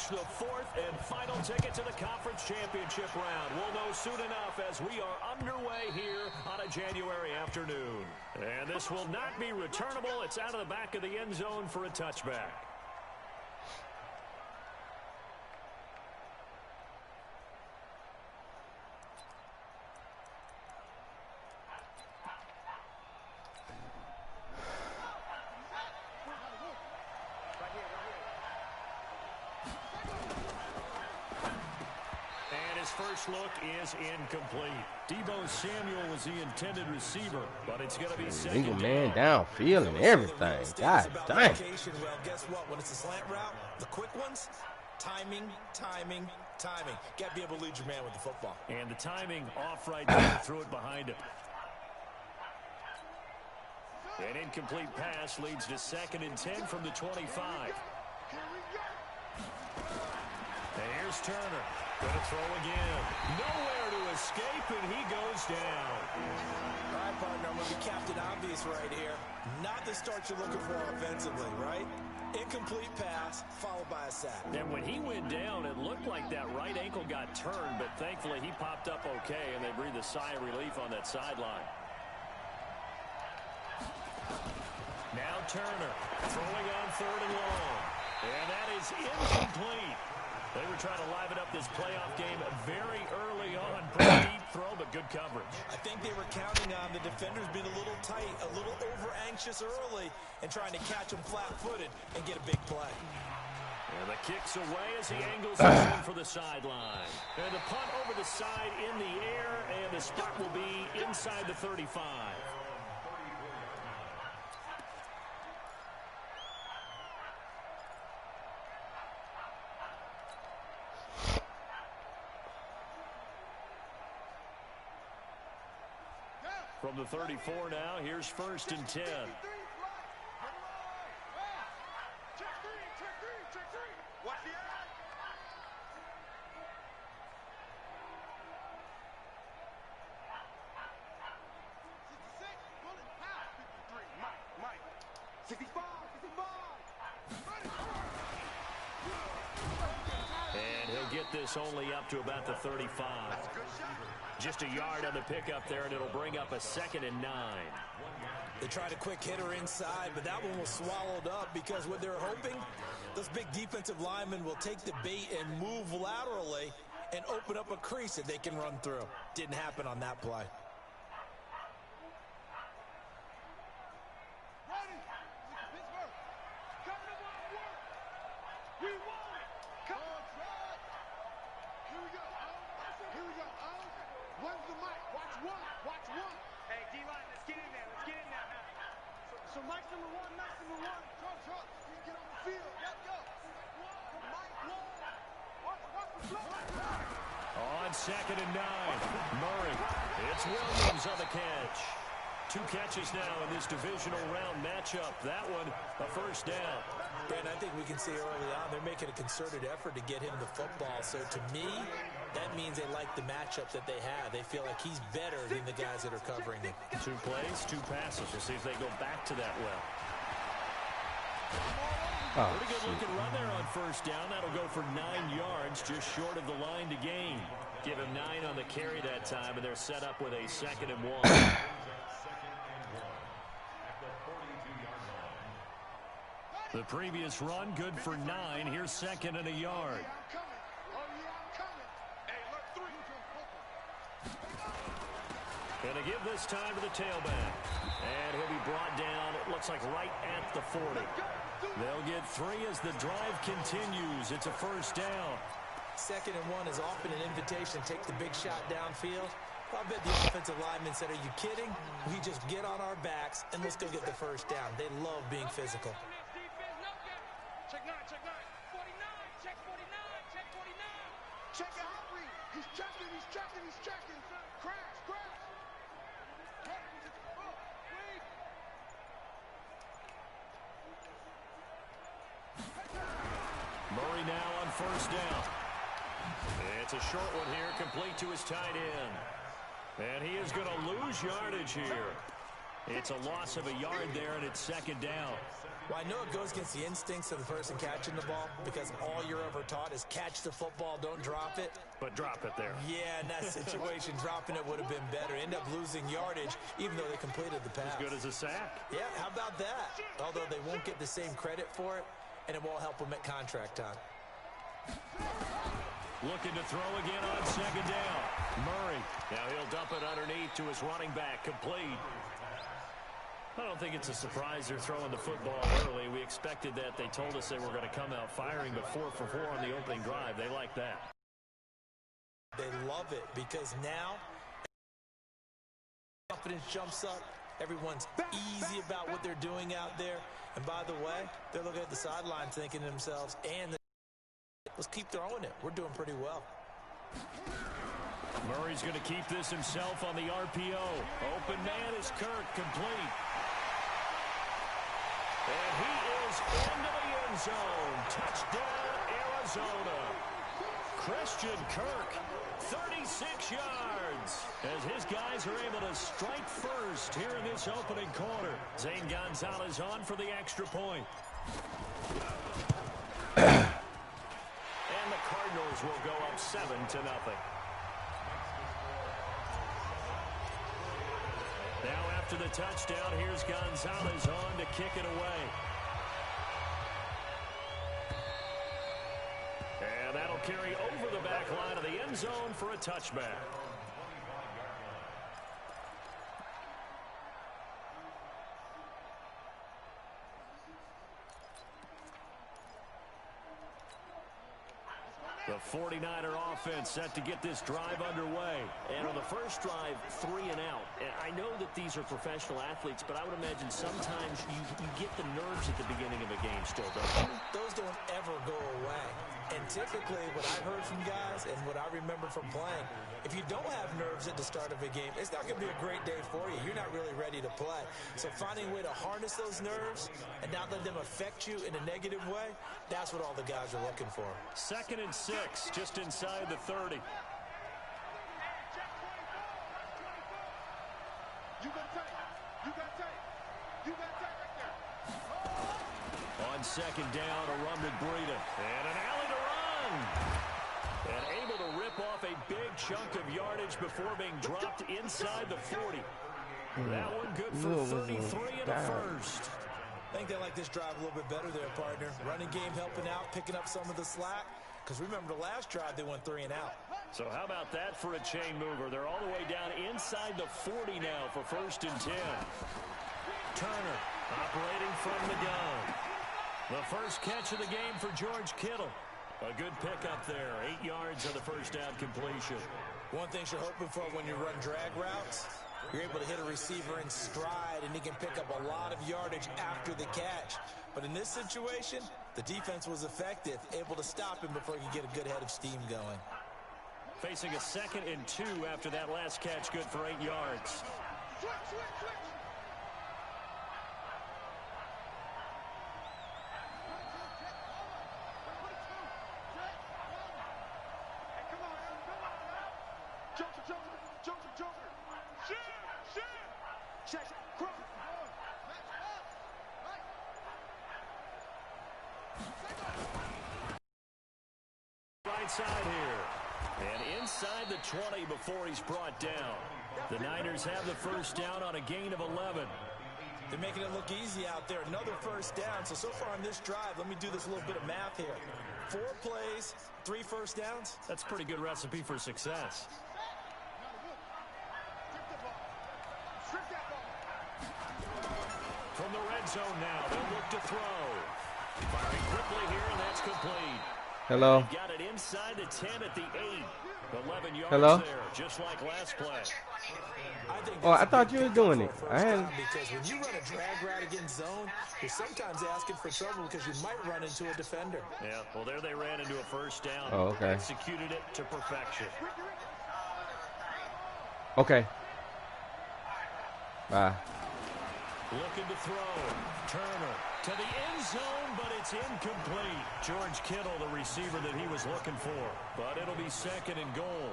clinch the fourth and final ticket to the conference championship round. We'll know soon enough as we are underway here on a January afternoon. And this will not be returnable. It's out of the back of the end zone for a touchback. First look is incomplete. Debo Samuel was the intended receiver, but it's going to be second down. Man downfield and everything. God dang. Well, guess what? When it's a slant route, the quick ones, timing. Got to be able to lead your man with the football. And the timing off right there, threw it behind him. An incomplete pass leads to second and 10 from the 25. And here's Turner. Gonna throw again. Nowhere to escape, and he goes down. All right, partner, I'm going to be Captain Obvious right here. Not the start you're looking for offensively, right? Incomplete pass, followed by a sack. And when he went down, it looked like that right ankle got turned, but thankfully he popped up okay, and they breathed a sigh of relief on that sideline. Now Turner, throwing on third and long. And that is incomplete. They were trying to liven up this playoff game very early on. Pretty deep throw, but good coverage. I think they were counting on the defenders being a little tight, a little over-anxious early, and trying to catch them flat-footed and get a big play. And the kick's away as he angles it in for the sideline. And the punt over the side in the air, and the spot will be inside the 35. From the 34 now, here's first and 10. And he'll get this only up to about the 35. Just a yard on the pickup there, and it'll bring up a second and 9. They tried a quick hitter inside, but that one was swallowed up because what they're hoping, those big defensive linemen will take the bait and move laterally and open up a crease that they can run through. Didn't happen on that play. On second and 9, Murray. It's Williams on the catch. 2 catches now in this divisional round matchup. That one, a first down. Brandon, I think we can see early on they're making a concerted effort to get him the football. So to me, that means they like the matchup that they have. They feel like he's better than the guys that are covering him. 2 plays, 2 passes. We'll see if they go back to that well. Pretty good looking run there on first down. That'll go for 9 yards, just short of the line to gain. Give him 9 on the carry that time, and they're set up with a second and 1. The previous run, good for 9. Here's second and a yard. Gonna give this time to the tailback. And he'll be brought down, it looks like right at the 40. They'll get 3 as the drive continues. It's a first down. Second and 1 is often an invitation to take the big shot downfield. I bet the offensive lineman said, are you kidding? We just get on our backs and let's go get the first down. They love being physical. Check 9, check 9. 49, check 49, check 49. Check out Henry. He's checking, he's checking, he's checking. Crash, crash. Murray now on first down. It's a short one here, complete to his tight end. And he is going to lose yardage here. It's a loss of a yard there, and it's second down. Well, I know it goes against the instincts of the person catching the ball because all you're ever taught is catch the football, don't drop it. But drop it there. Yeah, in that situation, dropping it would have been better. End up losing yardage, even though they completed the pass. As good as a sack. Yeah, how about that? Although they won't get the same credit for it, and it won't help them at contract time. Looking to throw again on second down. Murray. Now he'll dump it underneath to his running back. Complete. I don't think it's a surprise they're throwing the football early. We expected that. They told us they were going to come out firing, but 4 for 4 on the opening drive. They like that. They love it because now confidence jumps up. Everyone's easy about what they're doing out there. And by the way, they're looking at the sideline thinking to themselves, let's keep throwing it. We're doing pretty well. Murray's going to keep this himself on the RPO. Open man is Kirk, complete. And he is into the end zone. Touchdown, Arizona. Christian Kirk, 36 yards. As his guys are able to strike first here in this opening quarter. Zane Gonzalez on for the extra point. And the Cardinals will go up 7-0. Now after the touchdown, here's Gonzalez on to kick it away. And that'll carry over the back line of the end zone for a touchback. The 49er offense set to get this drive underway. And on the first drive, 3 and out. And I know that these are professional athletes, but I would imagine sometimes you get the nerves at the beginning of a game still, don't you? Those don't ever go away. And typically, what I've heard from guys and what I remember from playing, if you don't have nerves at the start of a game, it's not going to be a great day for you. You're not really ready to play. So finding a way to harness those nerves and not let them affect you in a negative way, that's what all the guys are looking for. 2nd and 6, just inside the 30. You got tape. You got tape. You got tape right there. On second down, a run with Breida. And an alley to run. And able to rip off a big chunk of yardage before being dropped inside the 40. That one good for 33 and a first. I think they like this drive a little bit better there, partner. Running game helping out, picking up some of the slack. Because remember the last drive, they went 3 and out. So how about that for a chain mover? They're all the way down inside the 40 now for 1st and 10. Turner operating from the gun. The first catch of the game for George Kittle. A good pickup there. 8 yards on the first down completion. One thing you're hoping for when you run drag routes, you're able to hit a receiver in stride, and he can pick up a lot of yardage after the catch. But in this situation, the defense was effective, able to stop him before he could get a good head of steam going. Facing a 2nd and 2 after that last catch, good for 8 yards. Switch, switch, switch. Right side here. And inside the 20 before he's brought down. The Niners have the first down on a gain of 11. They're making it look easy out there. Another first down. So far on this drive, let me do this little bit of math here. 4 plays, 3 first downs. That's a pretty good recipe for success. From the red zone now, they'll look to throw. Firing quickly here, and that's complete. Hello. Got it inside the 10 at the 8. 11 yards Hello? there, just like last play. I thought you were doing it. I hadn't. Because when you run a drag route against zone, you're sometimes asking for trouble because you might run into a defender. Yeah, well, there they ran into a first down. Oh, okay. Executed it to perfection. Okay. Bye. Looking to throw. Turner to the end zone, but it's incomplete. George Kittle, the receiver that he was looking for. But it'll be 2nd and goal.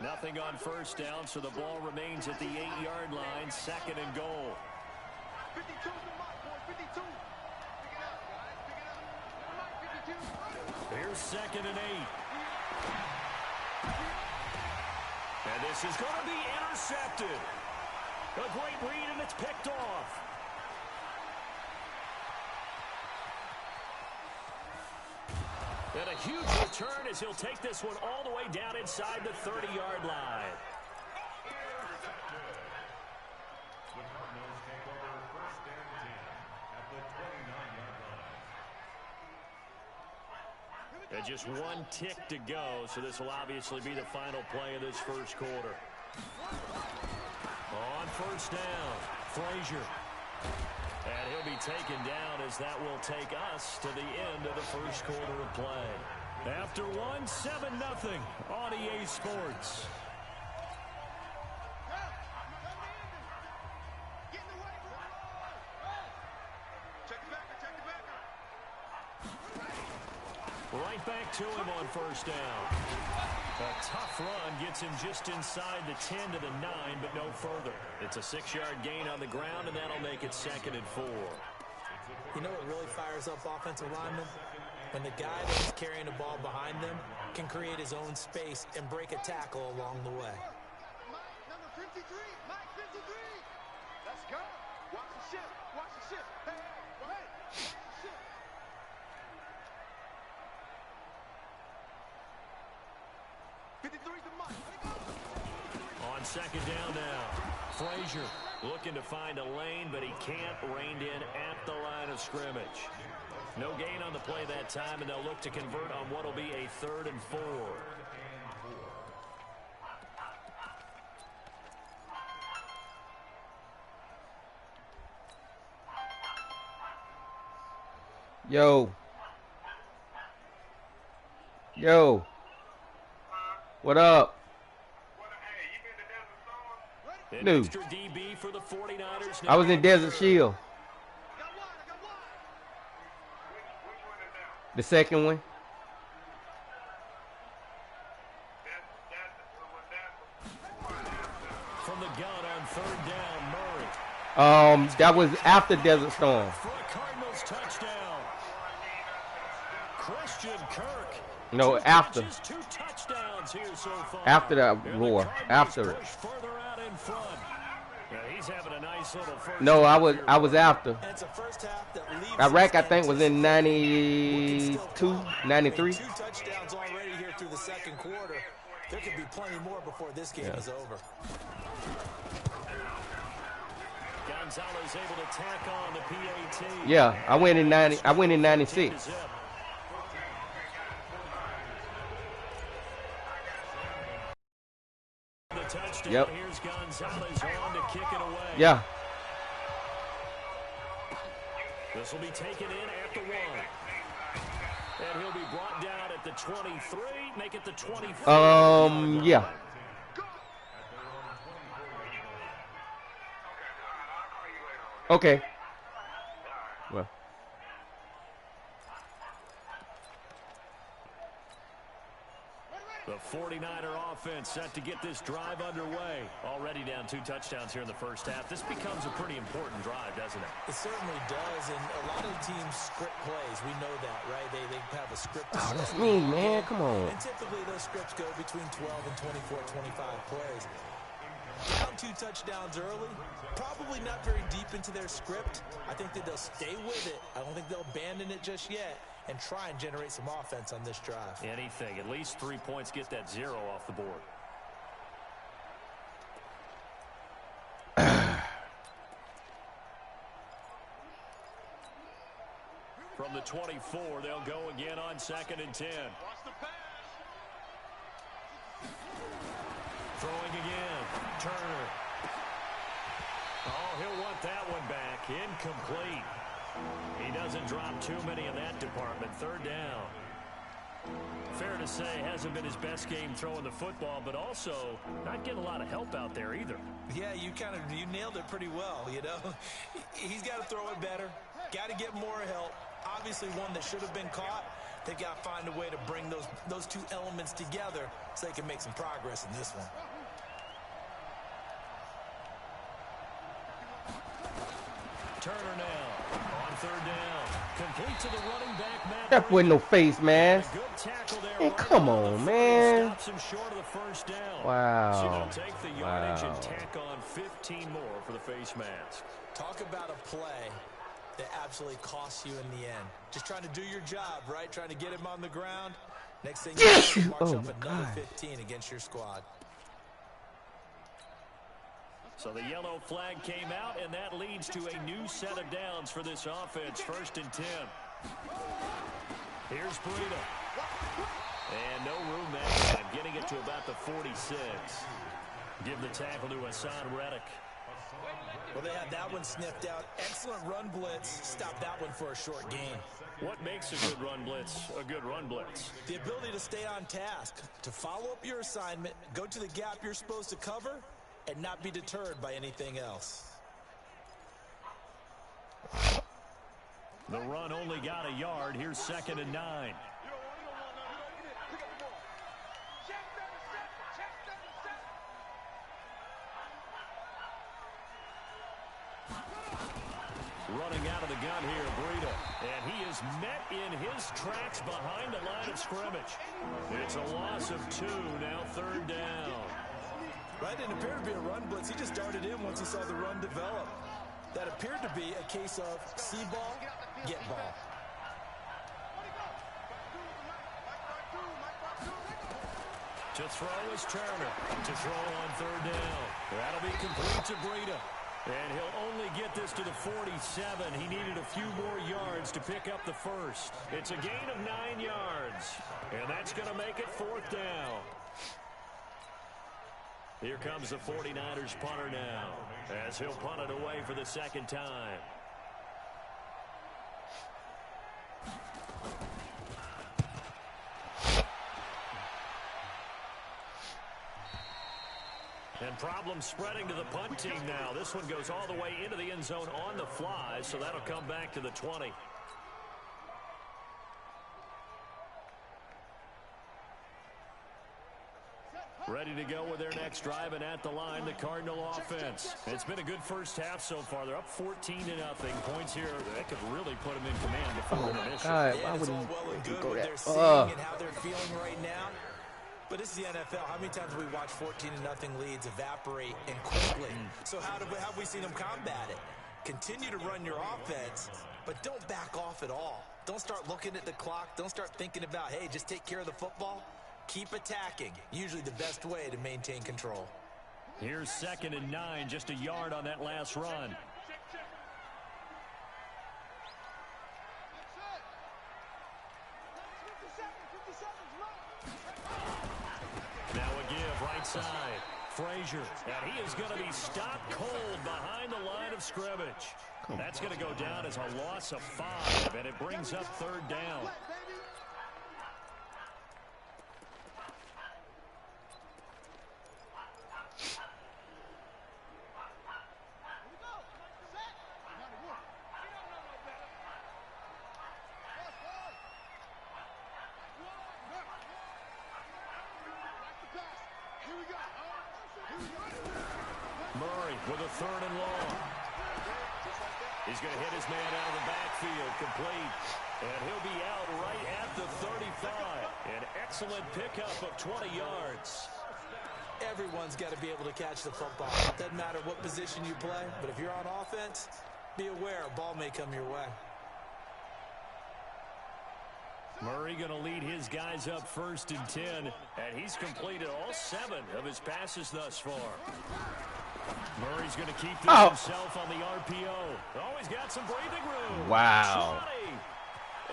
Nothing on first down, so the ball remains at the 8-yard line, 2nd and goal. 52's the mark, boys. 52. Pick it up, guys. Pick it up. Mark 52. Here's 2nd and 8. And this is going to be intercepted. A great read, and it's picked off. And a huge return as he'll take this one all the way down inside the 30-yard line. And just one tick to go, so this will obviously be the final play of this first quarter. On first down, Frazier. And he'll be taken down as that will take us to the end of the first quarter of play. After one, 7-0 on EA Sports. Right back to him on first down. A tough run gets him just inside the 10 to the 9, but no further. It's a 6-yard gain on the ground, and that'll make it 2nd and 4. You know what really fires up offensive linemen? When the guy that's carrying the ball behind them can create his own space and break a tackle along the way. Mike, number 53. Mike, 53. Let's go. Watch the ship. Watch the ship. Hey, hey, hey. Watch the ship. On 2nd down now, Frazier looking to find a lane, but he can't. Reined in at the line of scrimmage. No gain on the play that time, and they'll look to convert on what will be a 3rd and 4. Yo. Yo. What up? No. Extra DB for the 49ers. I was in Desert Shield. The second one. From the gun on 3rd down, Murray. That was after Desert Storm. For a Cardinals touchdown. Christian Kirk. No, after. 2 touchdowns here so far. After that roar. After it. Further out in front. Yeah, he's having a nice little first. No, I was after. And it's a first half that leaves Iraq, I think, was in 92, 93. 2 touchdowns already here through the second quarter. There could be plenty more before this game is over. Gonzalez able to tack on the PAT. Yeah, I went in 96. Touchdown. Yep. Here's Gonzalez on to kick it away. Yeah. This will be taken in at the 1. And he'll be brought down at the 23. Make it the 24. Yeah. Okay. Well. The 49er offense set to get this drive underway. Already down 2 touchdowns here in the first half. This becomes a pretty important drive, doesn't it? It certainly does, and a lot of teams script plays. We know that, right? They have a script. Oh, that's me, man. Come on. And typically those scripts go between 12 and 24, 25 plays. Down 2 touchdowns early, probably not very deep into their script. I think that they'll stay with it. I don't think they'll abandon it just yet and try and generate some offense on this drive. Anything. At least 3 points, get that 0 off the board. From the 24, they'll go again on 2nd and 10. Throwing again. Turner. Oh, he'll want that one back. Incomplete. He doesn't drop too many in that department. 3rd down. Fair to say, hasn't been his best game throwing the football, but also not getting a lot of help out there either. Yeah, you nailed it pretty well, you know. He's got to throw it better. Got to get more help. Obviously one that should have been caught, They've got to find a way to bring those two elements together so they can make some progress in this one. Turner now on third down. Complete to the running back, Matt. That with no face mask. Good tackle there. Hey, right come on on, the man. Stops him short of the first down. Wow. So they'll take the yardage Wow. and tack on 15 more for the face mask. Talk about a play that absolutely costs you in the end. Just trying to do your job, right? Trying to get him on the ground. Next thing you know, march Oh, up my another God. 15 against your squad. So the yellow flag came out, and that leads to a new set of downs for this offense. 1st and 10. Here's Breida. And no room that time, getting it to about the 46. Give the tackle to Hassan Reddick. Well, they had that one sniffed out. Excellent run blitz. Stop that one for a short gain. What makes a good run blitz a good run blitz? The ability to stay on task, to follow up your assignment, go to the gap you're supposed to cover, and not be deterred by anything else. The run only got a yard. Here's 2nd and 9. Running out of the gun here, Breida. And he is met in his tracks behind the line of scrimmage. It's a loss of 2, now 3rd down. Right, didn't appear to be a run blitz. He just darted in once he saw the run develop. That appeared to be a case of see ball, get ball. To throw is Turner. To throw on 3rd down. That'll be complete to Breida. And he'll only get this to the 47. He needed a few more yards to pick up the first. It's a gain of 9 yards. And that's going to make it 4th down. Here comes the 49ers punter now, as he'll punt it away for the 2nd time. And problems spreading to the punt team now. This one goes all the way into the end zone on the fly, so that'll come back to the 20. Ready to go with their next drive, and at the line, the Cardinal offense. It's been a good first half so far. They're up 14-0. Points here that could really put them in command before intermission. God, Yeah, why it's would all he well and do good what that? they're seeing and how they're feeling right now. But it's the NFL. How many times have we watched 14-0 leads evaporate and quickly? So how have we seen them combat it? Continue to run your offense, but don't back off at all. Don't start looking at the clock. Don't start thinking about, hey, just take care of the football. Keep attacking. Usually the best way to maintain control. Here's 2nd and 9, just a yard on that last run. Now a give, right side. Frazier, and he is going to be stopped cold behind the line of scrimmage. That's going to go down as a loss of 5, and it brings up 3rd down. Murray with a 3rd and long. He's going to hit his man out of the backfield, complete. And he'll be out right at the 35. An excellent pickup of 20 yards. Everyone's got to be able to catch the football. Doesn't matter what position you play, but if you're on offense, be aware a ball may come your way. Murray going to lead his guys up 1st and 10, and he's completed all 7 of his passes thus far. Murray's going to keep this himself on the RPO. Always got some breathing room. Wow. 20.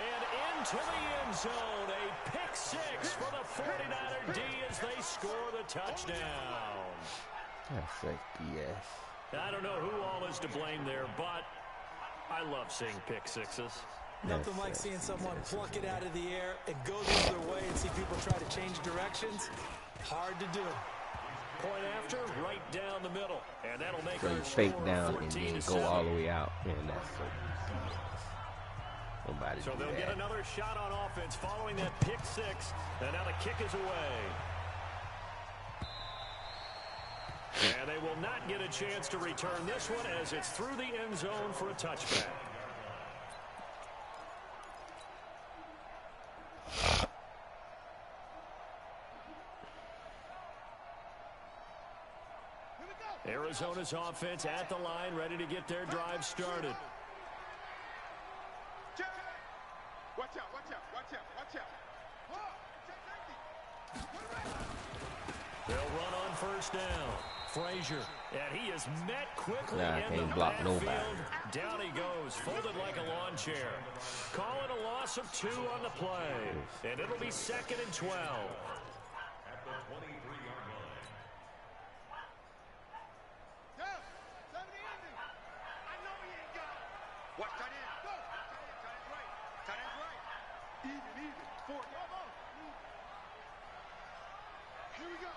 And into the end zone. A pick 6 for the 49er D as they score the touchdown. That's like BS. I don't know who all is to blame there, but I love seeing pick 6s. Nothing like seeing someone pluck it out of the air and go the other way and see people try to change directions. Hard to do. Point after, right down the middle. And that'll make So you our fake score down and then 14-7. go all the way out. Man, that's so BS. Oh nobody So do they'll that. get another shot on offense following that pick six. And now the kick is away. And they will not get a chance to return this one as it's through the end zone for a touchback. Arizona's offense at the line, ready to get their drive started. Watch out, watch out, watch out, watch out. They'll run on first down. Frazier, and he is met quickly Nah, in the can't block nobody. backfield. Down he goes, folded like a lawn chair. Call it a loss of 2 on the play, and it'll be 2nd and 12. Watch tight end. Go. Tight end right. Tight end right. Even. 4. Here we go.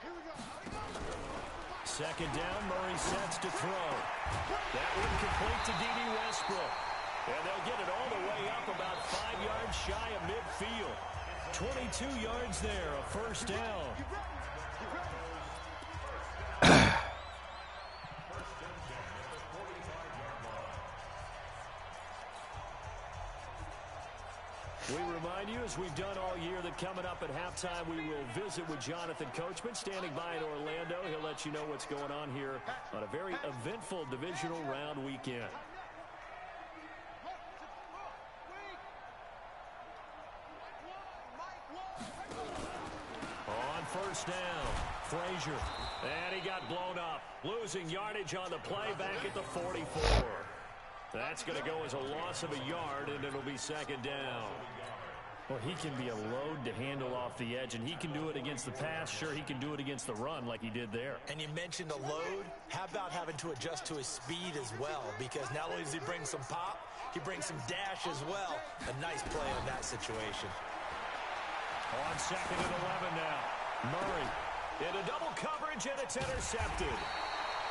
Here we go. 2nd down, Murray sets to throw. That one complete to D.D. Westbrook. And they'll get it all the way up about 5 yards shy of midfield. 22 yards there, a first down. We remind you, as we've done all year, that coming up at halftime, we will visit with Jonathan Coachman, standing by in Orlando. He'll let you know what's going on here on a very eventful divisional round weekend. On first down, Frazier, and he got blown up, losing yardage on the play back at the 44. That's going to go as a loss of a yard, and it'll be 2nd down. Well, he can be a load to handle off the edge, and he can do it against the pass. Sure, he can do it against the run like he did there. And you mentioned a load. How about having to adjust to his speed as well? Because not only does he bring some pop, he brings some dash as well. A nice play on that situation. On 2nd and 11 now. Murray into double coverage, and it's intercepted.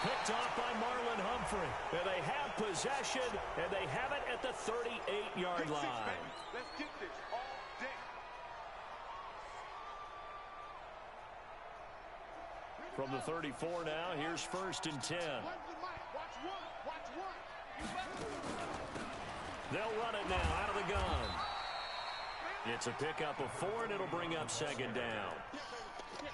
Picked off by Marlon Humphrey. And they have possession, and they have it at the 38-yard line. Let's get this all day. From the 34 now, here's 1st and 10. Watch one. They'll run it now out of the gun. It's a pickup of 4, and it'll bring up 2nd down.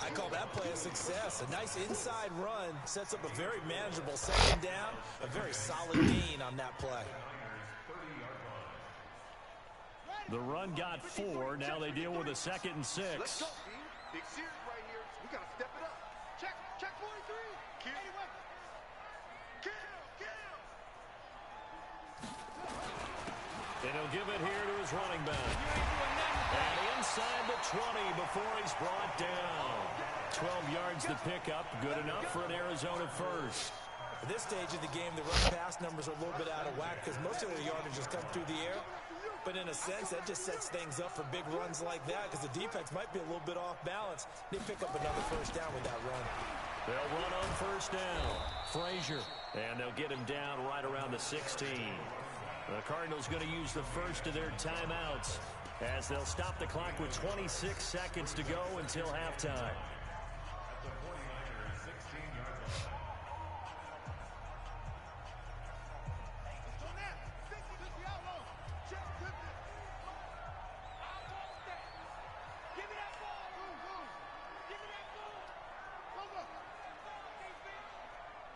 I call that play a success. A nice inside run sets up a very manageable 2nd down. A very solid gain on that play. The run got 4. Now they deal with a 2nd and 6. Let's go, D. Big series right here. We got to step it up. Check 43. Kill. And he'll give it here to his running back. And inside the 20 before he's brought down. 12 yards to pick up. Good enough for an Arizona first. At this stage of the game, the run-pass numbers are a little bit out of whack because most of their yardage has come through the air. But in a sense, that just sets things up for big runs like that because the defense might be a little bit off balance. They pick up another first down with that run. They'll run on first down. Frazier. And they'll get him down right around the 16. The Cardinals going to use the first of their timeouts as they'll stop the clock with 26 seconds to go until halftime.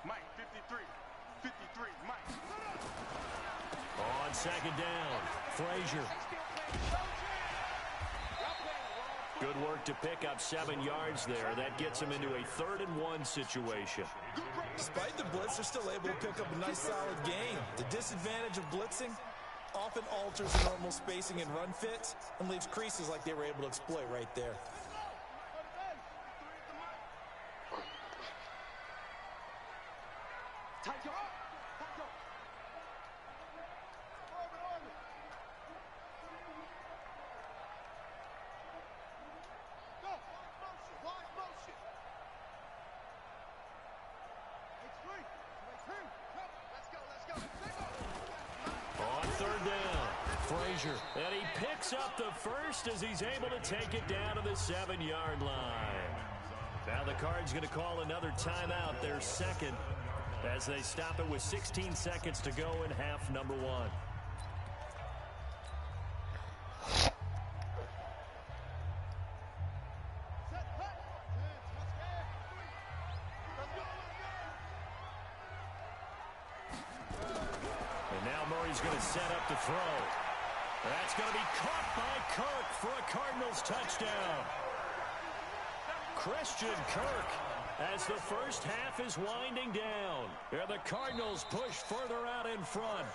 Mike, 53, Mike. On 2nd down, Frazier. Good work to pick up 7 yards there. That gets him into a 3rd and 1 situation. Despite the blitz, they're still able to pick up a nice solid gain. The disadvantage of blitzing often alters the normal spacing and run fits and leaves creases like they were able to exploit right there. On 3rd down, Frazier, and he picks up the first as he's able to take it down to the 7-yard line. Now the Cards going to call another timeout, their second, as they stop it with 16 seconds to go in half number 1. He's going to set up to throw. That's going to be caught by Kirk for a Cardinals touchdown. Christian Kirk, as the first half is winding down. And the Cardinals push further out in front.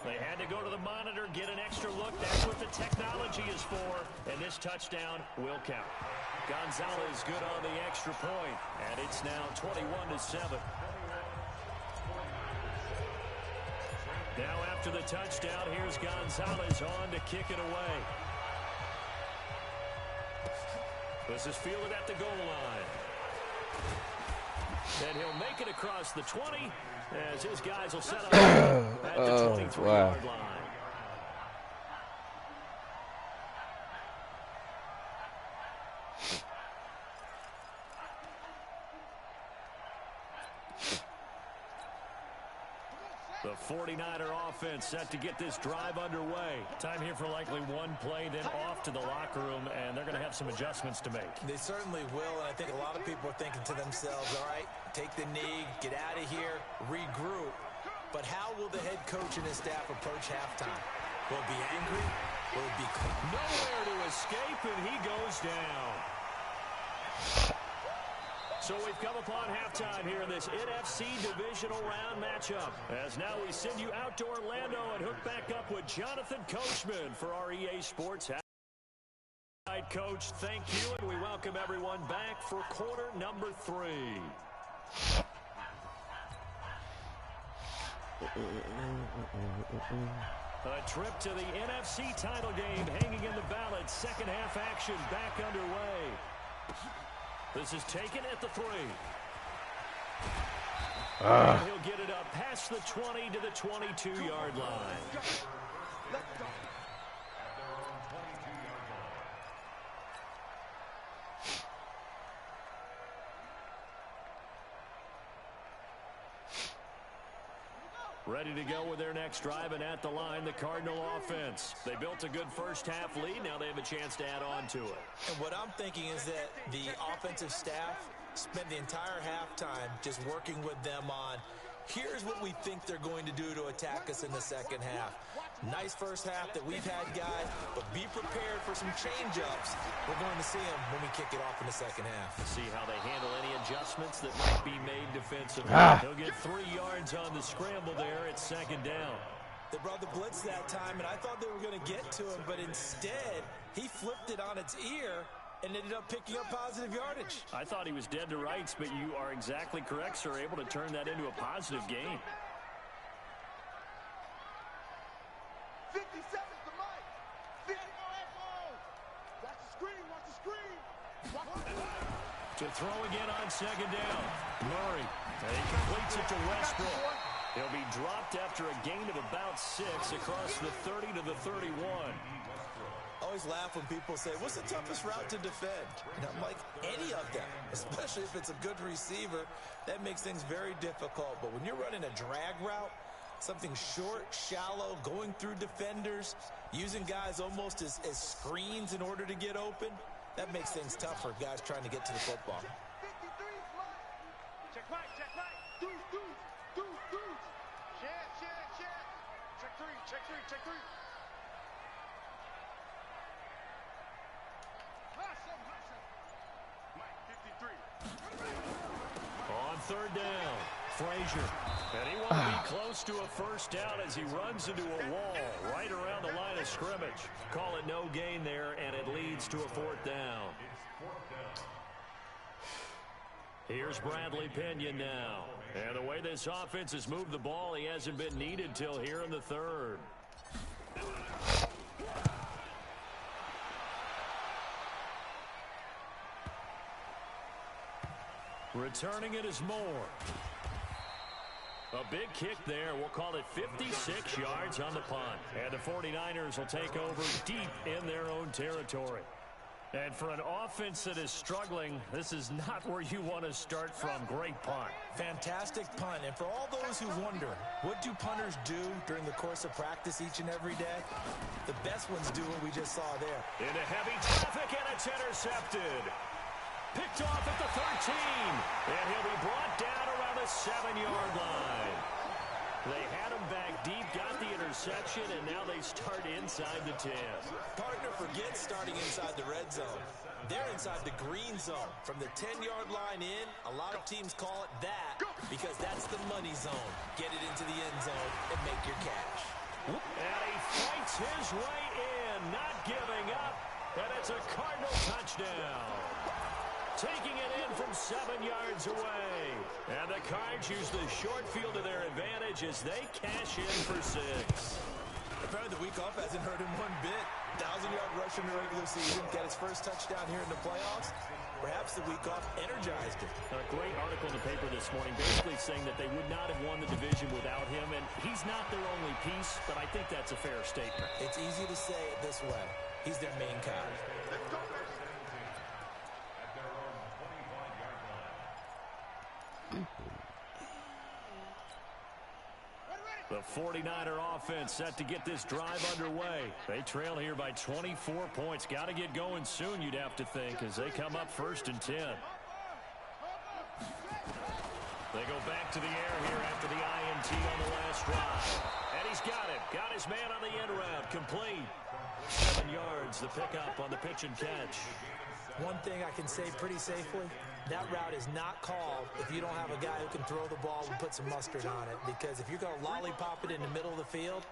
They had to go to the monitor, get an extra look. That's what the technology is for. And this touchdown will count. Gonzalez good on the extra point, and it's now 21-7. Now after the touchdown, here's Gonzalez on to kick it away. This is fielded at the goal line. And he'll make it across the 20 as his guys will set up at the 23-yard line. The 49er offense set to get this drive underway. Time here for likely one play, then off to the locker room, and they're going to have some adjustments to make. They certainly will, and I think a lot of people are thinking to themselves, all right, take the knee, get out of here, regroup. But how will the head coach and his staff approach halftime? Will it be angry? Will it be nowhere to escape, and he goes down. So we've come upon halftime here in this NFC divisional round matchup. As now we send you out to Orlando and hook back up with Jonathan Coachman for our EA Sports. All right, Coach, thank you, and we welcome everyone back for quarter number 3. A trip to the NFC title game hanging in the balance. Second half action back underway. This is taken at the 3. And he'll get it up past the 20 to the 22-yard line. Ready to go with their next drive, and at the line, the Cardinal offense. They built a good first half lead. Now they have a chance to add on to it. And what I'm thinking is that the offensive staff spent the entire halftime just working with them on, here's what we think they're going to do to attack us in the second half. Nice first half that we've had, guys, but be prepared for some change-ups. We're going to see them when we kick it off in the second half. See how they handle any adjustments that might be made defensively. He'll get 3 yards on the scramble there. It's second down. They brought the blitz that time, and I thought they were going to get to him, but instead, he flipped it on its ear and ended up picking up positive yardage. I thought he was dead to rights, but you are exactly correct, sir. Able to turn that into a positive gain. 50 seconds to Mike. 50 watch the screen, watch the screen. To throw again on second down. Murray, and he completes it to Westbrook. He'll be dropped after a gain of about 6 across the 30 to the 31. I always laugh when people say, what's the toughest route to defend? And I'm like, any of them, especially if it's a good receiver. That makes things very difficult. But when you're running a drag route, something short, shallow, going through defenders, using guys almost as screens in order to get open, that makes things tough for guys trying to get to the football. 53 flat. Check right, check right. Deuce. Check. Check three. Mike, 53. On third down, Frazier. And he won't be close to a first down as he runs into a wall right around the line of scrimmage. Call it no gain there, and it leads to a fourth down. Here's Bradley Pinion now. And the way this offense has moved the ball, he hasn't been needed till here in the third. Returning it is Moore. A big kick there. We'll call it 56 yards on the punt. And the 49ers will take over deep in their own territory. And for an offense that is struggling, this is not where you want to start from. Great punt. Fantastic punt. And for all those who wonder, what do punters do during the course of practice each and every day? The best ones do what we just saw there. Into heavy traffic, and it's intercepted. Picked off at the 13. And he'll be brought down around the 7-yard line. They had him back deep, got the interception, and now they start inside the 10. Partner forgets starting inside the red zone. They're inside the green zone. From the 10-yard line in, a lot of teams call it that because that's the money zone. Get it into the end zone and make your cash. And he fights his way in, not giving up, and it's a Cardinal touchdown. Taking it in from 7 yards away. And the Cards use the short field to their advantage as they cash in for 6. Apparently the week off hasn't hurt him one bit. 1,000-yard rush in the regular season. Got his first touchdown here in the playoffs. Perhaps the week off energized him. A great article in the paper this morning basically saying that they would not have won the division without him. And he's not their only piece, but I think that's a fair statement. It's easy to say it this way. He's their main guy. The 49er offense set to get this drive underway. They trail here by 24 points. Got to get going soon, you'd have to think, as they come up 1st and 10. They go back to the air here after the INT on the last drive. And he's got it. Got his man on the end route. Complete. 7 yards, the pickup on the pitch and catch. One thing I can say pretty safely, that route is not called if you don't have a guy who can throw the ball and put some mustard on it. Because if you're going to lollipop it in the middle of the field,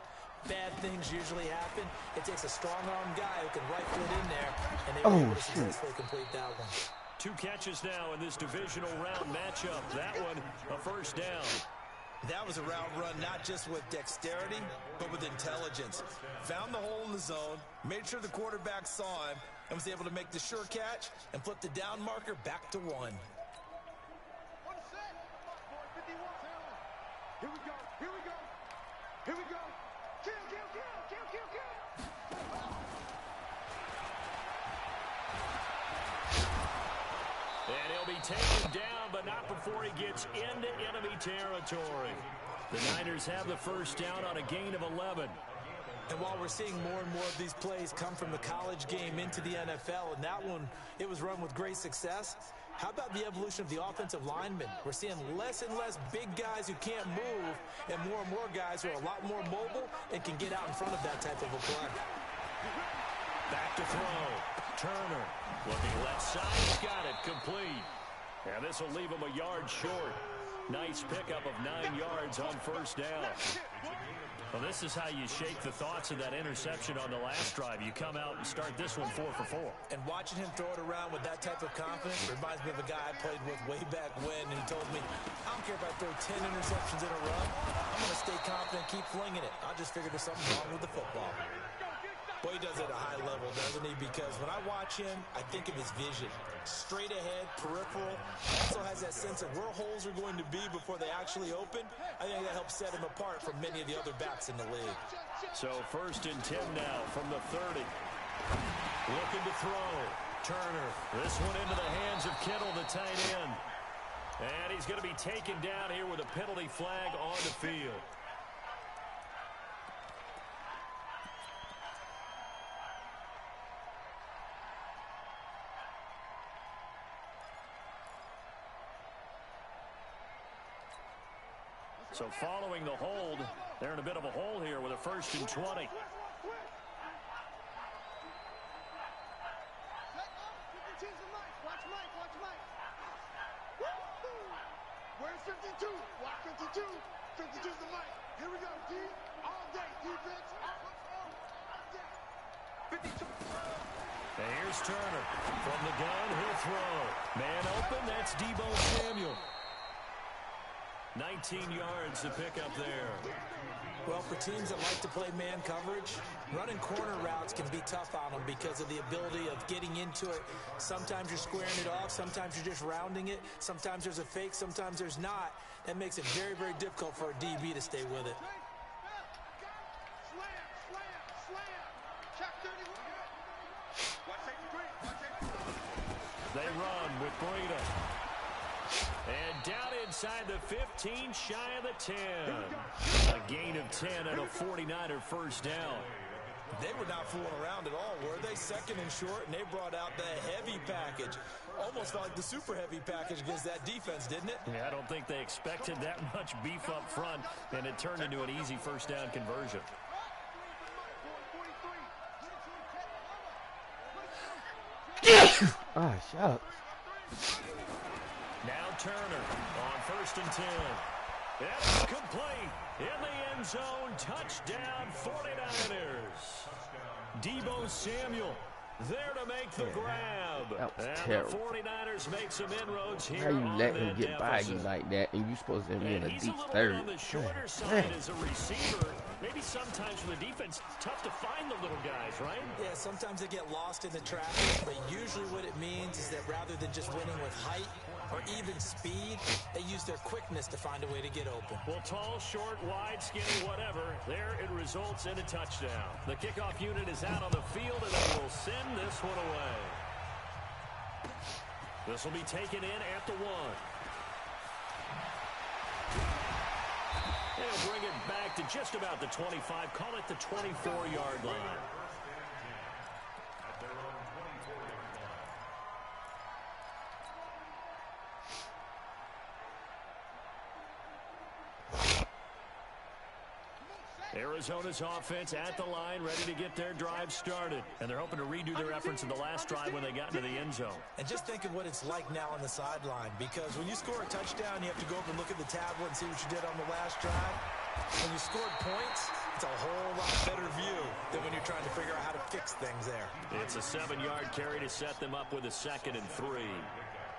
bad things usually happen. It takes a strong-arm guy who can rifle it in there, and they were able to successfully complete that one. 2 catches now in this divisional round matchup. That one, a first down. That was a route run not just with dexterity, but with intelligence. Found the hole in the zone, made sure the quarterback saw him, and was able to make the sure catch and flip the down marker back to 1. Here we go. Here we go. Here we go. Kill, kill, kill, kill, kill, kill. And he'll be taken down, but not before he gets into enemy territory. The Niners have the first down on a gain of 11. And while we're seeing more and more of these plays come from the college game into the NFL, and that one, it was run with great success, how about the evolution of the offensive linemen? We're seeing less and less big guys who can't move and more guys who are a lot more mobile and can get out in front of that type of a play. Back to throw. Turner looking left side. He's got it complete. And this will leave him a yard short. Nice pickup of 9 yards on first down. Well, this is how you shake the thoughts of that interception on the last drive. You come out and start this one 4 for 4. And watching him throw it around with that type of confidence reminds me of a guy I played with way back when, and he told me, I don't care if I throw 10 interceptions in a row. I'm going to stay confident, keep flinging it. I just figured there's something wrong with the football. Boy, he does it at a high level, doesn't he? Because when I watch him, I think of his vision. Straight ahead, peripheral. Also has that sense of where holes are going to be before they actually open. I think that helps set him apart from many of the other backs in the league. So 1st and 10 now from the 30. Looking to throw. Turner. This one into the hands of Kittle, the tight end. And he's going to be taken down here with a penalty flag on the field. So following the hold, they're in a bit of a hole here with a 1st and 20. Where's 52? Watch 52. 52's the mic. Here we go. D all day. Defense all day. 52. And here's Turner. From the gun, he'll throw. Man open, that's Deebo Samuel. 19 yards to pick up there. Well, for teams that like to play man coverage, running corner routes can be tough on them because of the ability of getting into it. Sometimes you're squaring it off. Sometimes you're just rounding it. Sometimes there's a fake. Sometimes there's not. That makes it very, very difficult for a DB to stay with it. They run with Breida. And down inside the 15, shy of the 10. A gain of 10 and a 49er first down. They were not fooling around at all, were they? Second and short, and they brought out the heavy package. Almost felt like the super heavy package against that defense, didn't it? Yeah, I don't think they expected that much beef up front, and it turned into an easy first down conversion. Ah, shucks. Now Turner on 1st and 10. It's complete in the end zone. Touchdown 49ers. Deebo Samuel there to make the grab. That was and terrible. the 49ers make some inroads here. How you on let that him get by you deficit. like that, and you supposed to be in a He's deep a little third? bit on the shorter side as a receiver. Maybe sometimes for the defense, tough to find the little guys, right? Yeah, sometimes they get lost in the traffic, but usually what it means is that rather than just winning with height or even speed, they use their quickness to find a way to get open. Well, tall, short, wide, skinny, whatever, there it results in a touchdown. The kickoff unit is out on the field, and they will send this one away. This will be taken in at the 1. They'll bring it back to just about the 25. Call it the 24-yard line. Arizona's offense at the line, ready to get their drive started. And they're hoping to redo their efforts in the last drive when they got into the end zone. And just think of what it's like now on the sideline, because when you score a touchdown, you have to go up and look at the tablet and see what you did on the last drive. When you scored points, it's a whole lot better view than when you're trying to figure out how to fix things there. It's a 7-yard carry to set them up with a 2nd and 3.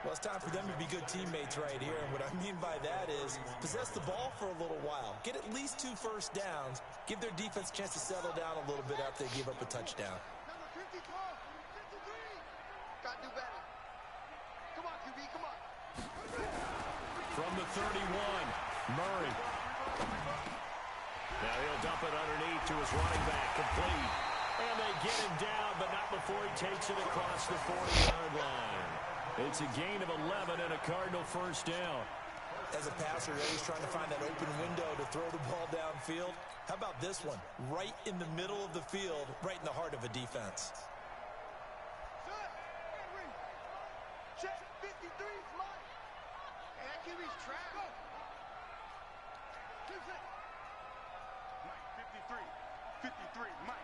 Well, it's time for them to be good teammates right here. And what I mean by that is possess the ball for a little while. Get at least 2 first downs. Give their defense a chance to settle down a little bit after they give up a touchdown. Number 53. Got to do better. Come on, QB, come on. From the 31, Murray. Now he'll dump it underneath to his running back, complete. And they get him down, but not before he takes it across the 40-yard line. It's a gain of 11 and a Cardinal first down. As a passer, you're always trying to find that open window to throw the ball downfield. How about this one? Right in the middle of the field, right in the heart of a defense. Check 53, Mike. And that QB's trapped. Mike, 53. 53, Mike.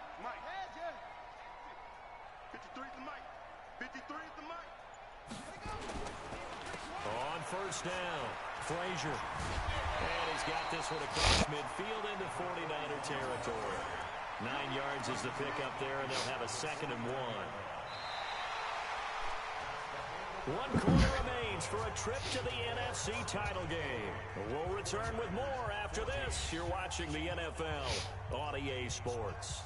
53 is the Mike. 53 is the Mike. On first down, Frazier. And he's got this one across midfield into 49er territory. 9 yards is the pickup there, and they'll have a 2nd and 1. 1 quarter remains for a trip to the NFC title game. We'll return with more after this. You're watching the NFL on EA Sports.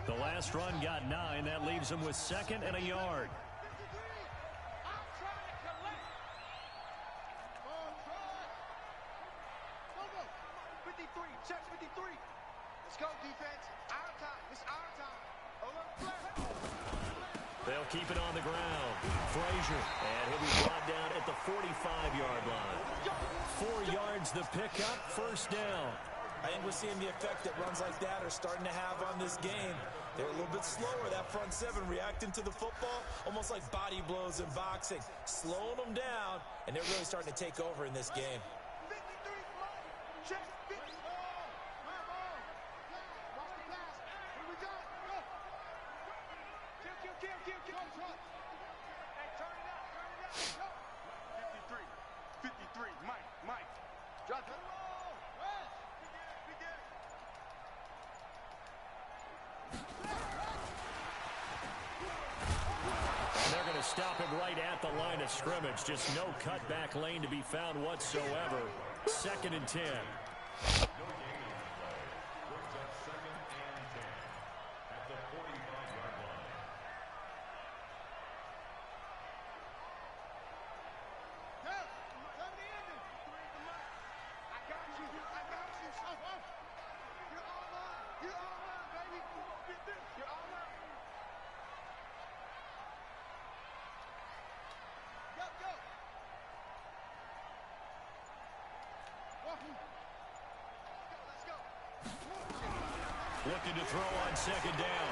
The last run got 9. That leaves them with 2nd and a yard. 53, check 53. Let's go, defense. Our time. It's our time. They'll keep it on the ground. Frazier, and he'll be brought down at the 45-yard line. 4 yards the pickup, first down. I think we're seeing the effect that runs like that are starting to have on this game. They're a little bit slower, that front 7 reacting to the football, almost like body blows in boxing, slowing them down, and they're really starting to take over in this game. 53, check 50. Watch the pass. Here we go. Go. Kill. Hey, turn it out. Go. 53, Mike. Drop it. They're going to stop him right at the line of scrimmage. Just no cutback lane to be found whatsoever. 2nd and 10. Looking to throw on 2nd down.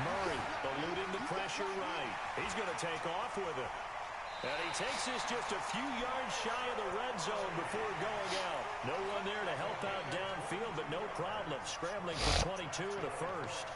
Murray eluding the pressure right. He's going to take off with it. And he takes this just a few yards shy of the red zone before going out. No one there to help out downfield, but no problem. Scrambling for 22 and a first.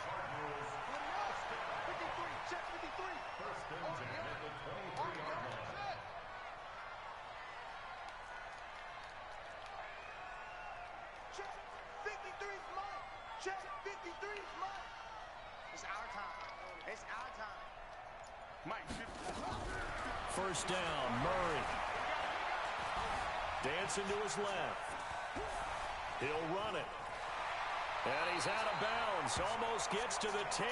First down, Murray. Dancing to his left. He'll run it. And he's out of bounds. Almost gets to the 10.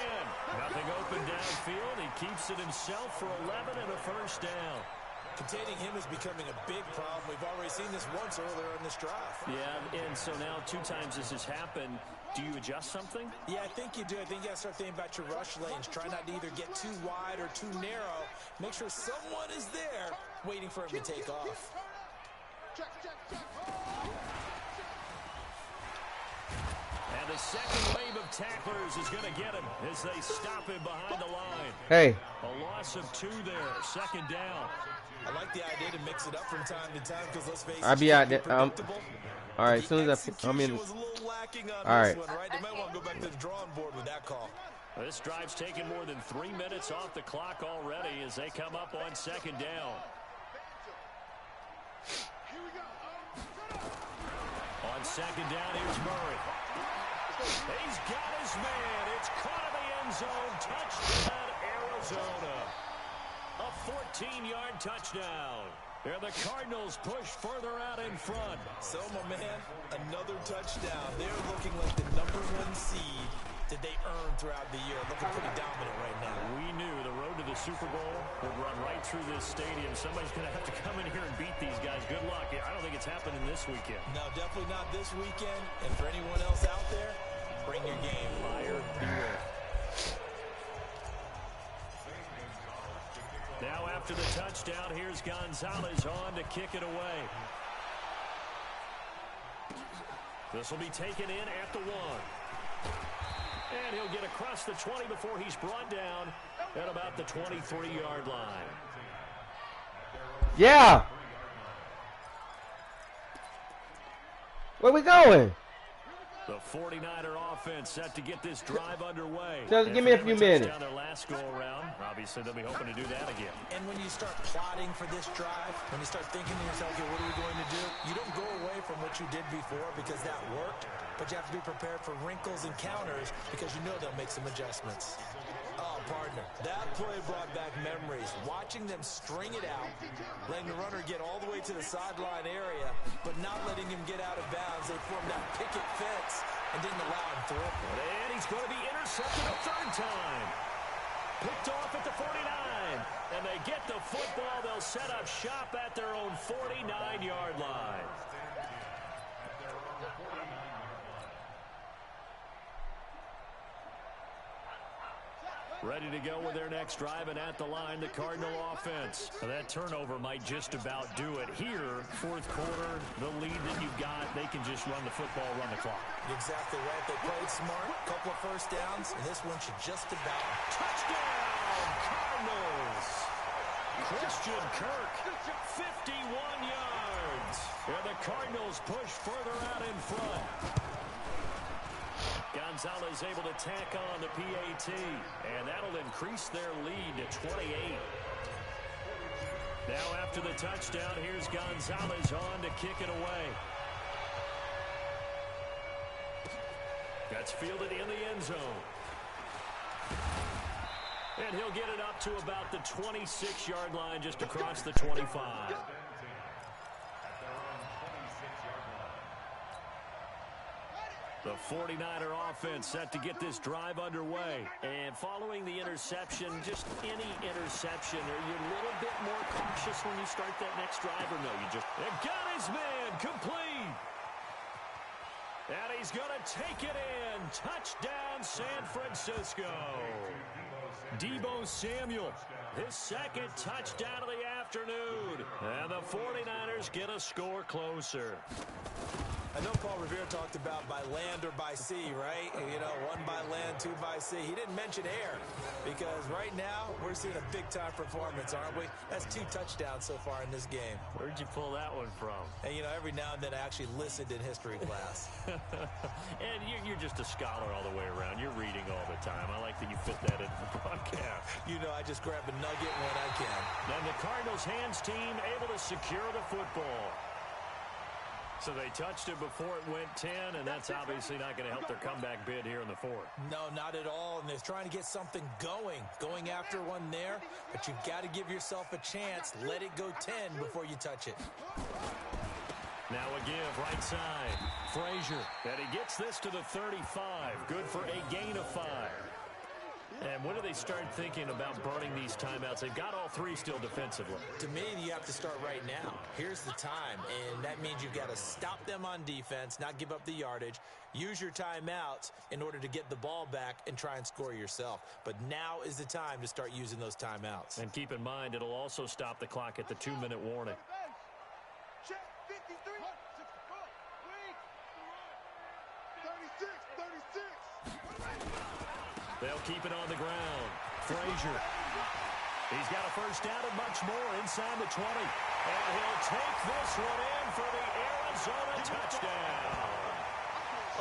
Nothing open downfield. He keeps it himself for 11 and a first down. Containing him is becoming a big problem. We've already seen this once earlier in this drive. Yeah, and so now 2 times this has happened. Do you adjust something? Yeah, I think you do. I think you got to start thinking about your rush lanes. Try not to either get too wide or too narrow. Make sure someone is there waiting for him to take off. And the second wave of tacklers is going to get him as they stop him behind the line. Hey. A loss of 2 there. 2nd down. I like the idea to mix it up from time to time because let's face it, I'll be out there. All right, as soon as I'm in. Was a little lacking on all this right. one, right? They might want to go back to the drawing board with that call. This drive's taken more than 3 minutes off the clock already as they come up on 2nd down. On 2nd down, here's Murray. He's got his man. It's caught in the end zone. Touchdown, Arizona. A 14-yard touchdown. And the Cardinals push further out in front. So, my man, another touchdown. They're looking like the #1 seed that they earned throughout the year. Looking pretty dominant right now. We knew the road to the Super Bowl would run right through this stadium. Somebody's going to have to come in here and beat these guys. Good luck. I don't think it's happening this weekend. No, definitely not this weekend. And for anyone else out there, bring your game. Buyer beware. Now after the touchdown, here's Gonzalez on to kick it away. This will be taken in at the 1. And he'll get across the 20 before he's brought down at about the 23-yard line. Yeah. Where we going? The 49er offense set to get this drive underway. Just give me a few minutes. Down their last go around. Obviously, they'll be hoping to do that again. And when you start plotting for this drive, when you start thinking to yourself, okay, what are we going to do? You don't go away from what you did before because that worked, but you have to be prepared for wrinkles and counters because you know they'll make some adjustments. Oh, partner, that play brought back memories. Watching them string it out, letting the runner get all the way to the sideline area, but not letting him get out of bounds. They formed that picket fence and didn't allow him through. And he's going to be intercepted a 3rd time. Picked off at the 49. And they get the football. They'll set up shop at their own 49-yard line. Ready to go with their next drive, and at the line, the Cardinal offense. That turnover might just about do it here. 4th quarter, the lead that you've got, they can just run the football, run the clock. Exactly right. They played smart, couple of first downs, and this one should just about. Touchdown, Cardinals! Christian Kirk, 51 yards. And the Cardinals push further out in front. Gonzalez able to tack on the PAT, and that'll increase their lead to 28. Now after the touchdown, here's Gonzalez on to kick it away. That's fielded in the end zone. And he'll get it up to about the 26-yard line, just across the 25. The 49er offense set to get this drive underway. And following the interception, just any interception, are you a little bit more cautious when you start that next drive, or no? You just got his man complete. And he's going to take it in. Touchdown, San Francisco. Deebo Samuel, his second touchdown of the afternoon. And the 49ers get a score closer. I know Paul Revere talked about by land or by sea, right? You know, one by land, two by sea. He didn't mention air because right now we're seeing a big-time performance, aren't we? That's 2 touchdowns so far in this game. Where'd you pull that one from? And, you know, every now and then I actually listened in history class. And you're just a scholar all the way around. You're reading all the time. I like that you fit that into the broadcast. You know, I just grab a nugget when I can. And the Cardinals hands team able to secure the football. So they touched it before it went 10, and that's obviously not going to help their comeback bid here in the fourth. No, not at all, and they're trying to get something going after one there, but you've got to give yourself a chance. Let it go 10 before you touch it. Now a give, right side, Frazier, and he gets this to the 35. Good for a gain of 5. And when do they start thinking about burning these timeouts? They've got all 3 still defensively. To me, you have to start right now. Here's the time, and that means you've got to stop them on defense, not give up the yardage, use your timeouts in order to get the ball back and try and score yourself. But now is the time to start using those timeouts. And keep in mind, it'll also stop the clock at the 2-minute warning. Check 53. 36. They'll keep it on the ground. Frazier. He's got a first down and much more inside the 20. And he'll take this one in for the Arizona touchdown.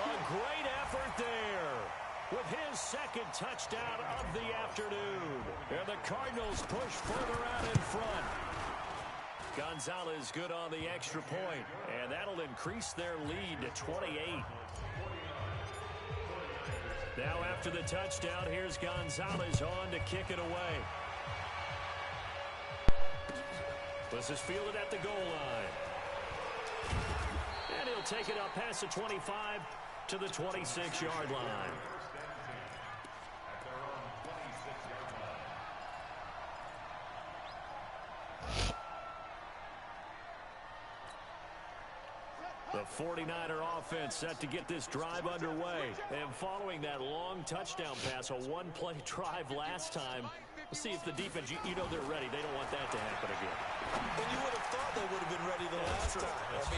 A great effort there with his second touchdown of the afternoon. And the Cardinals push further out in front. Gonzalez good on the extra point, and that'll increase their lead to 28. Now after the touchdown, here's Gonzalez on to kick it away. This is fielded at the goal line. And he'll take it up past the 25 to the 26-yard line. The 49er offense set to get this drive underway. And following that long touchdown pass, a one-play drive last time, we'll see if the defense, you know they're ready. They don't want that to happen again. And you would have thought they would have been ready the last time.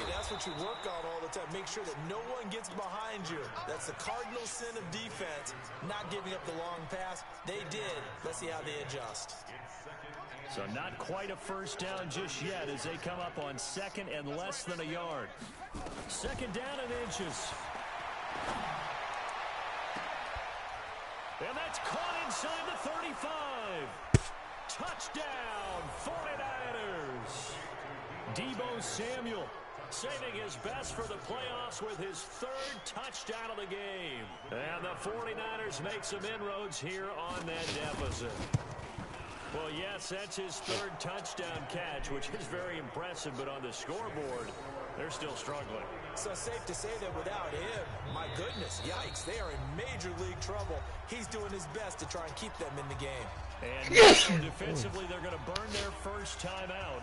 That's what you work on all the time. Make sure that no one gets behind you. That's the cardinal sin of defense, not giving up the long pass. They did. Let's see how they adjust. So not quite a first down just yet as they come up on second and less than a yard. Second down and inches. And that's caught inside the 35. Touchdown, 49ers. Deebo Samuel saving his best for the playoffs with his 3rd touchdown of the game. And the 49ers make some inroads here on that deficit. Well, yes, that's his 3rd touchdown catch, which is very impressive, but on the scoreboard, they're still struggling. So safe to say that without him, my goodness, yikes, they are in major league trouble. He's doing his best to try and keep them in the game. And defensively, they're going to burn their first time out.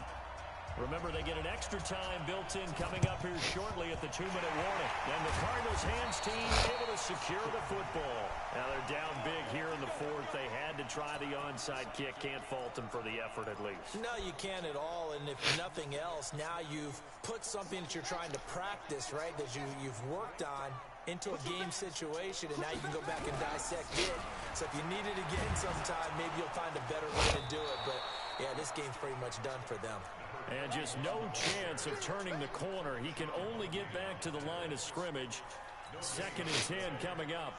Remember, they get an extra time built in coming up here shortly at the 2-minute warning. And the Cardinals hands team able to secure the football. Now they're down big here in the 4th. They had to try the onside kick. Can't fault them for the effort at least. No, you can't at all. And if nothing else, now you've put something that you're trying to practice, right, that you've worked on into a game situation, and now you can go back and dissect it. So if you need it again sometime, maybe you'll find a better way to do it. But, yeah, this game's pretty much done for them. And just no chance of turning the corner. He can only get back to the line of scrimmage. 2nd and 10 coming up.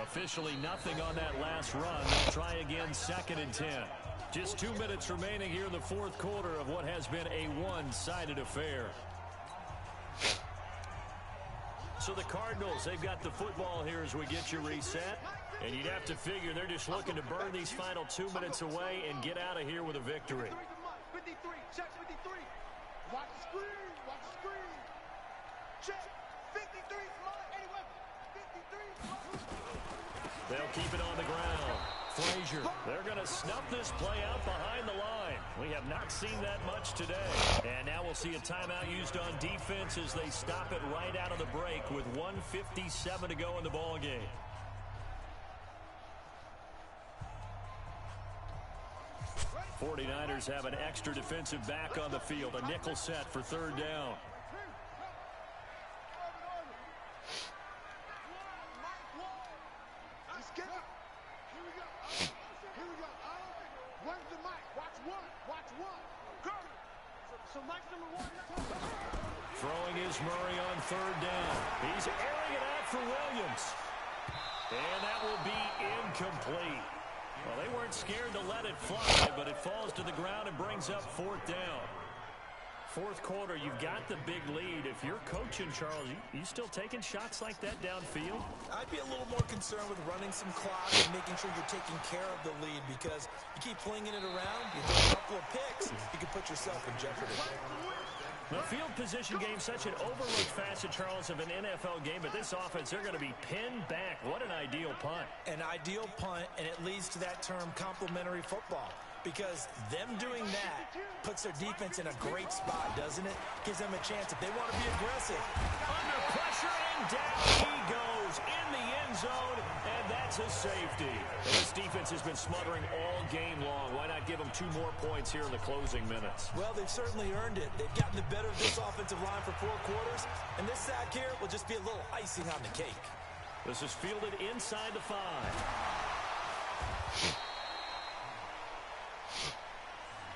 Officially nothing on that last run. They'll try again 2nd and 10. Just 2 minutes remaining here in the 4th quarter of what has been a one-sided affair. So the Cardinals, they've got the football here as we get you reset. And you'd have to figure they're just looking to burn these final 2 minutes away and get out of here with a victory. 53, check 53. Watch the screen, watch the screen. Check 53, small, anyway. 53. They'll keep it on the ground. Frazier, they're going to snuff this play out behind the line. We have not seen that much today. And now we'll see a timeout used on defense as they stop it right out of the break with 1:57 to go in the ball game. '49ers have an extra defensive back on the field. A nickel set for third down. Let's get up. Here we go. Here we go. Where's the mic? Watch one. Watch one. Go. So Mike's number one. Throwing is Murray on third down. He's airing it out for Williams. And that will be incomplete. Well, they weren't scared to let it fly, but it falls to the ground and brings up fourth down. Fourth quarter, you've got the big lead. If you're coaching, Charles, you still taking shots like that downfield? I'd be a little more concerned with running some clock and making sure you're taking care of the lead, because you keep flinging it around, you throw a couple of picks, you can put yourself in jeopardy. The field position game, such an overlooked facet, Charles, of an NFL game, but this offense, they're going to be pinned back. What an ideal punt. An ideal punt, and it leads to that term complementary football, because them doing that puts their defense in a great spot, doesn't it? Gives them a chance if they want to be aggressive. Under pressure, and down he goes in the end zone, and that's a safety. And this defense has been smothering all game long. Why not give them 2 more points here in the closing minutes? Well, they've certainly earned it. They've gotten the better of this offensive line for 4 quarters, and this sack here will just be a little icing on the cake. This is fielded inside the 5.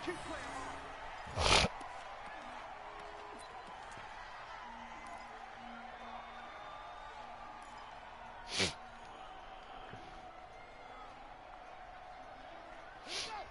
Keep playing.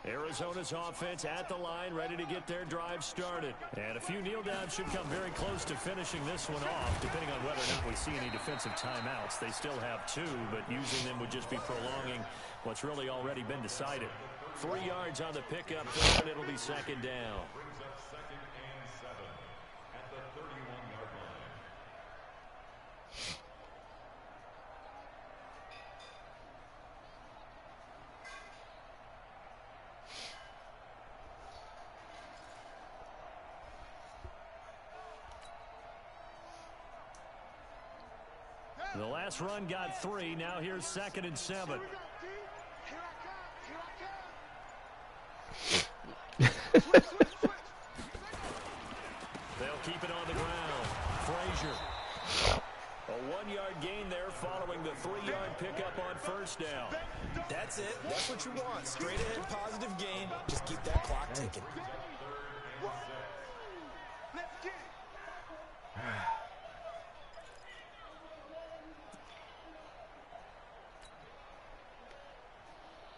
Arizona's offense at the line, ready to get their drive started. And a few kneel downs should come very close to finishing this one off, depending on whether or not we see any defensive timeouts. They still have 2, but using them would just be prolonging what's really already been decided. 3 yards on the pickup, and it'll be second down. The last run got 3. Now here's 2nd and 7. They'll keep it on the ground. Frazier. A 1-yard gain there following the 3-yard pickup on first down. That's it. That's what you want. Straight ahead, positive gain. Just keep that clock ticking. Let's get it.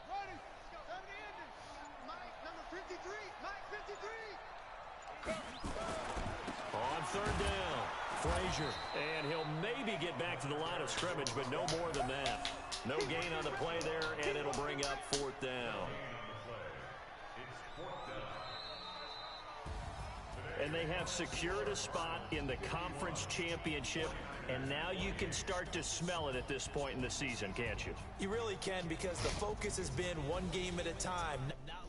Ready. Time to end it. Mike, number 53. Mike, 53. On third down, Frazier. And he'll maybe get back to the line of scrimmage, but no more than that. No gain on the play there, and it'll bring up fourth down. And they have secured a spot in the conference championship, and now you can start to smell it at this point in the season, can't you? You really can, because the focus has been one game at a time. Now